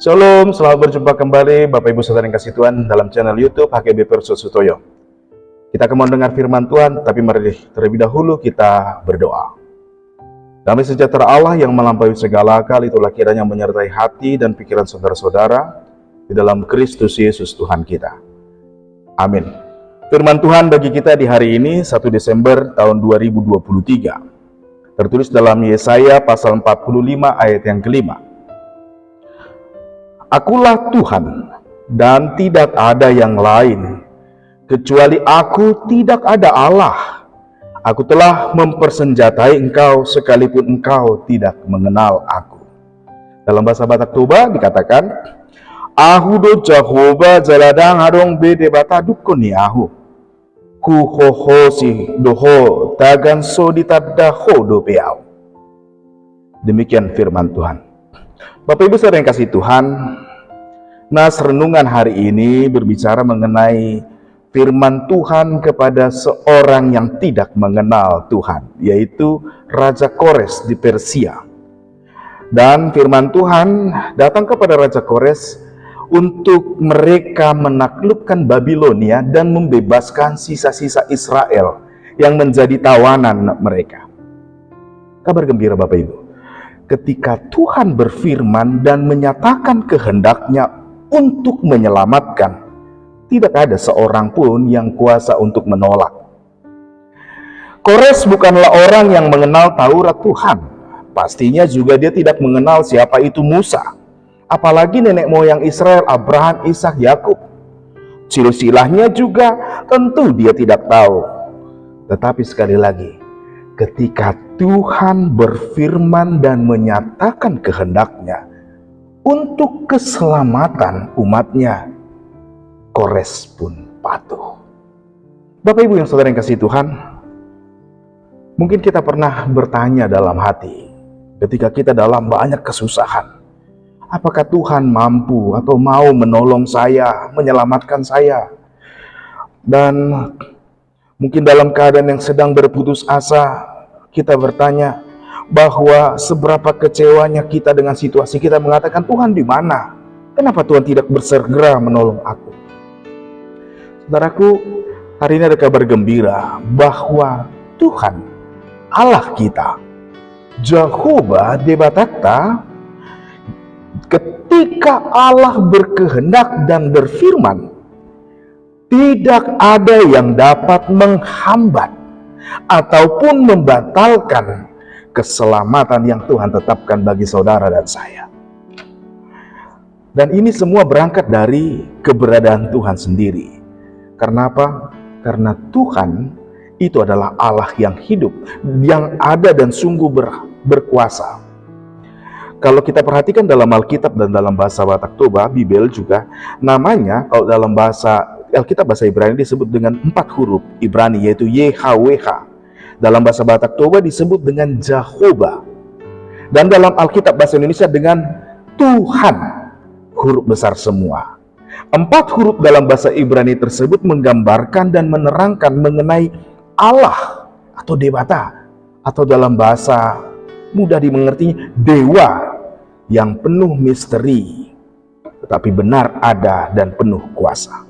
Shalom, selamat berjumpa kembali Bapak Ibu Saudara yang kasih Tuhan dalam channel YouTube HKBP Perso Sutoyo. Kita akan mendengar firman Tuhan, tapi mari terlebih dahulu kita berdoa. Damai sejahtera Allah yang melampaui segala akal, itulah kiranya menyertai hati dan pikiran saudara-saudara di dalam Kristus Yesus Tuhan kita. Amin. Firman Tuhan bagi kita di hari ini 1 Desember tahun 2023. Tertulis dalam Yesaya pasal 45 ayat yang kelima. Akulah Tuhan dan tidak ada yang lain, kecuali Aku tidak ada Allah. Aku telah mempersenjatai engkau sekalipun engkau tidak mengenal Aku. Dalam bahasa Batak Toba dikatakan, Ahu do Jehovah jaladang adong bede bata dukuni ahu. Ku hoho si doho tagan so ditadaho do peau. Demikian firman Tuhan. Bapak Ibu Saudara yang kasih Tuhan, nas renungan hari ini berbicara mengenai firman Tuhan kepada seorang yang tidak mengenal Tuhan, yaitu Raja Kores di Persia. Dan firman Tuhan datang kepada Raja Kores untuk mereka menaklukkan Babilonia dan membebaskan sisa-sisa Israel yang menjadi tawanan mereka. Kabar gembira Bapak Ibu, ketika Tuhan berfirman dan menyatakan kehendaknya untuk menyelamatkan, tidak ada seorang pun yang kuasa untuk menolak. Kores bukanlah orang yang mengenal Taurat Tuhan. Pastinya juga dia tidak mengenal siapa itu Musa, apalagi nenek moyang Israel, Abraham, Ishak, Yakub. Silsilahnya juga tentu dia tidak tahu. Tetapi sekali lagi, ketika Tuhan berfirman dan menyatakan kehendaknya untuk keselamatan umatnya, Kores pun patuh. Bapak Ibu yang saudara yang kasih Tuhan, mungkin kita pernah bertanya dalam hati, ketika kita dalam banyak kesusahan, apakah Tuhan mampu atau mau menolong saya, menyelamatkan saya? Dan mungkin dalam keadaan yang sedang berputus asa, kita bertanya bahwa seberapa kecewanya kita dengan situasi kita, mengatakan, Tuhan di mana? Kenapa Tuhan tidak bersegera menolong aku? Saudaraku, hari ini ada kabar gembira bahwa Tuhan Allah kita, Jehovah Debatakta, ketika Allah berkehendak dan berfirman, tidak ada yang dapat menghambat ataupun membatalkan keselamatan yang Tuhan tetapkan bagi saudara dan saya. Dan ini semua berangkat dari keberadaan Tuhan sendiri. Karena apa? Karena Tuhan itu adalah Allah yang hidup, yang ada dan sungguh berkuasa. Kalau kita perhatikan dalam Alkitab dan dalam bahasa Batak Toba, Bibel juga, namanya kalau dalam bahasa Alkitab bahasa Ibrani disebut dengan 4 huruf Ibrani, yaitu YHWH. Dalam bahasa Batak Toba disebut dengan Jehovah. Dan dalam Alkitab bahasa Indonesia dengan Tuhan, huruf besar semua. 4 huruf dalam bahasa Ibrani tersebut menggambarkan dan menerangkan mengenai Allah atau Dewata, atau dalam bahasa mudah dimengertinya, dewa yang penuh misteri, tetapi benar ada dan penuh kuasa.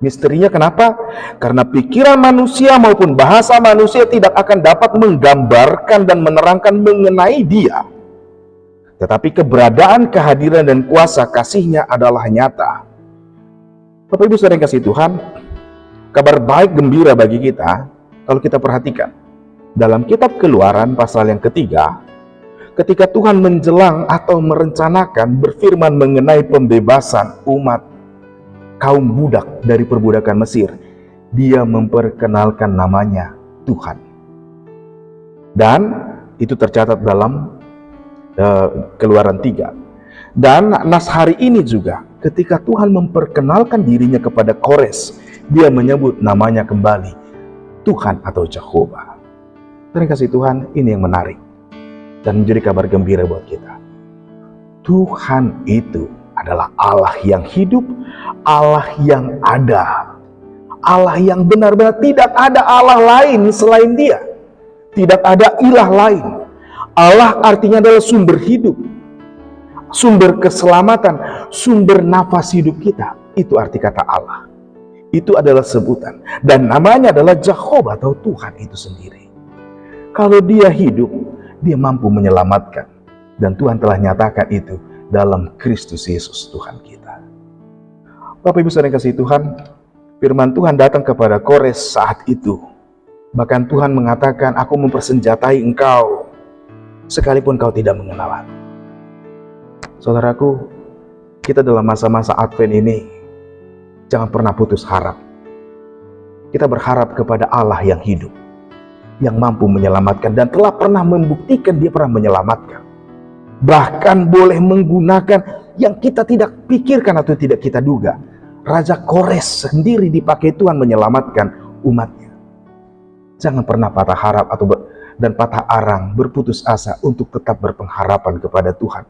Misterinya kenapa? Karena pikiran manusia maupun bahasa manusia tidak akan dapat menggambarkan dan menerangkan mengenai dia. Tetapi keberadaan, kehadiran, dan kuasa kasih-Nya adalah nyata. Bapak Ibu Saudara yang kasih Tuhan, kabar baik gembira bagi kita kalau kita perhatikan. Dalam kitab Keluaran pasal yang ketiga, ketika Tuhan menjelang atau merencanakan berfirman mengenai pembebasan umat kaum budak dari perbudakan Mesir, Dia memperkenalkan namanya Tuhan. Dan itu tercatat dalam Keluaran 3. Dan nas hari ini juga, ketika Tuhan memperkenalkan dirinya kepada Kores, Dia menyebut namanya kembali Tuhan atau Jehovah. Terima kasih Tuhan, ini yang menarik dan menjadi kabar gembira buat kita. Tuhan itu adalah Allah yang hidup, Allah yang ada, Allah yang benar-benar tidak ada Allah lain selain Dia. Tidak ada ilah lain. Allah artinya adalah sumber hidup. sumber keselamatan, sumber nafas hidup kita. Itu arti kata Allah. Itu adalah sebutan. Dan namanya adalah Jehovah atau Tuhan itu sendiri. Kalau dia hidup, dia mampu menyelamatkan. Dan Tuhan telah nyatakan itu dalam Kristus Yesus Tuhan kita. Bapak Ibu saudara yang kasih Tuhan, firman Tuhan datang kepada Kores saat itu. Bahkan Tuhan mengatakan, aku mempersenjatai engkau, sekalipun kau tidak mengenal aku. Saudaraku, kita dalam masa-masa Advent ini, jangan pernah putus harap. Kita berharap kepada Allah yang hidup, yang mampu menyelamatkan, dan telah pernah membuktikan dia pernah menyelamatkan. Bahkan boleh menggunakan yang kita tidak pikirkan atau tidak kita duga. Raja Kores sendiri dipakai Tuhan menyelamatkan umatnya. Jangan pernah patah harap dan patah arang, berputus asa untuk tetap berpengharapan kepada Tuhan.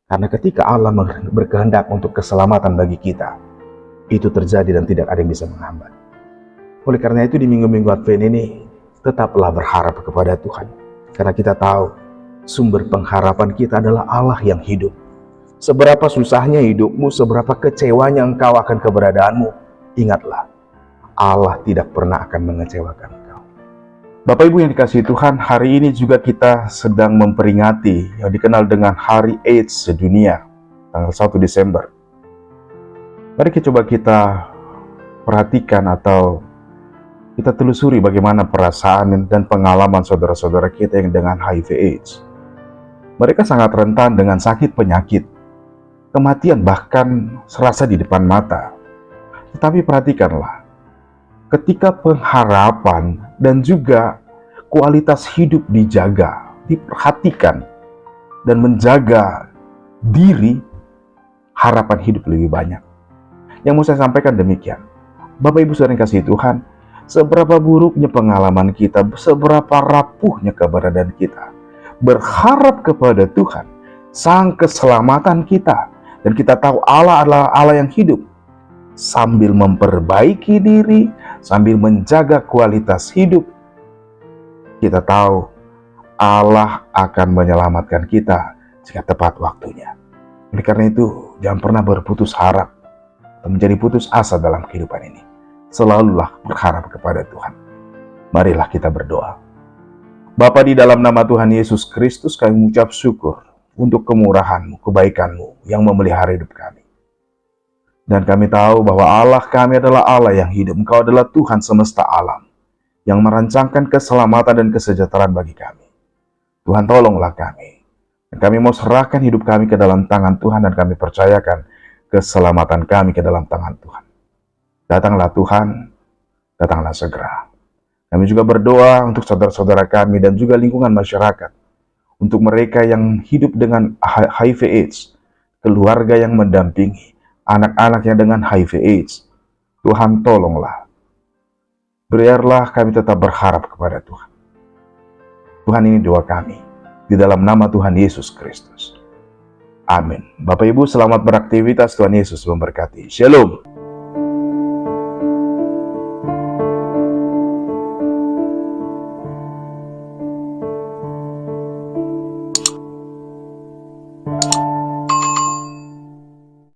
Karena ketika Allah berkehendak untuk keselamatan bagi kita, itu terjadi dan tidak ada yang bisa menghambat. Oleh karena itu di minggu-minggu Advent ini, tetaplah berharap kepada Tuhan. Karena kita tahu sumber pengharapan kita adalah Allah yang hidup. Seberapa susahnya hidupmu, seberapa kecewanya engkau akan keberadaanmu, ingatlah, Allah tidak pernah akan mengecewakan engkau. Bapak Ibu yang dikasihi Tuhan, hari ini juga kita sedang memperingati yang dikenal dengan Hari AIDS sedunia, tanggal 1 Desember. Mari coba kita perhatikan atau kita telusuri bagaimana perasaan dan pengalaman saudara-saudara kita yang dengan HIV AIDS. Mereka sangat rentan dengan sakit penyakit, kematian bahkan serasa di depan mata. Tetapi perhatikanlah, ketika pengharapan dan juga kualitas hidup dijaga, diperhatikan, dan menjaga diri, harapan hidup lebih banyak. Yang mau saya sampaikan demikian, Bapak Ibu saudara yang kasih Tuhan, seberapa buruknya pengalaman kita, seberapa rapuhnya keberadaan kita, berharap kepada Tuhan, Sang keselamatan kita, dan kita tahu Allah adalah Allah yang hidup, sambil memperbaiki diri, sambil menjaga kualitas hidup, kita tahu Allah akan menyelamatkan kita jika tepat waktunya. Oleh karena itu, jangan pernah berputus harap atau menjadi putus asa dalam kehidupan ini. Selalulah berharap kepada Tuhan. Marilah kita berdoa. Bapa, di dalam nama Tuhan Yesus Kristus, kami mengucap syukur untuk kemurahan-Mu, kebaikan-Mu yang memelihara hidup kami. Dan kami tahu bahwa Allah kami adalah Allah yang hidup. Engkau adalah Tuhan semesta alam yang merancangkan keselamatan dan kesejahteraan bagi kami. Tuhan, tolonglah kami. Dan kami mau serahkan hidup kami ke dalam tangan Tuhan, dan kami percayakan keselamatan kami ke dalam tangan Tuhan. Datanglah Tuhan, datanglah segera. Kami juga berdoa untuk saudara-saudara kami dan juga lingkungan masyarakat. Untuk mereka yang hidup dengan HIV AIDS, keluarga yang mendampingi, anak-anak yang dengan HIV AIDS. Tuhan, tolonglah. Biarlah kami tetap berharap kepada Tuhan. Tuhan, ini doa kami. Di dalam nama Tuhan Yesus Kristus. Amin. Bapak Ibu, selamat beraktivitas. Tuhan Yesus memberkati. Shalom.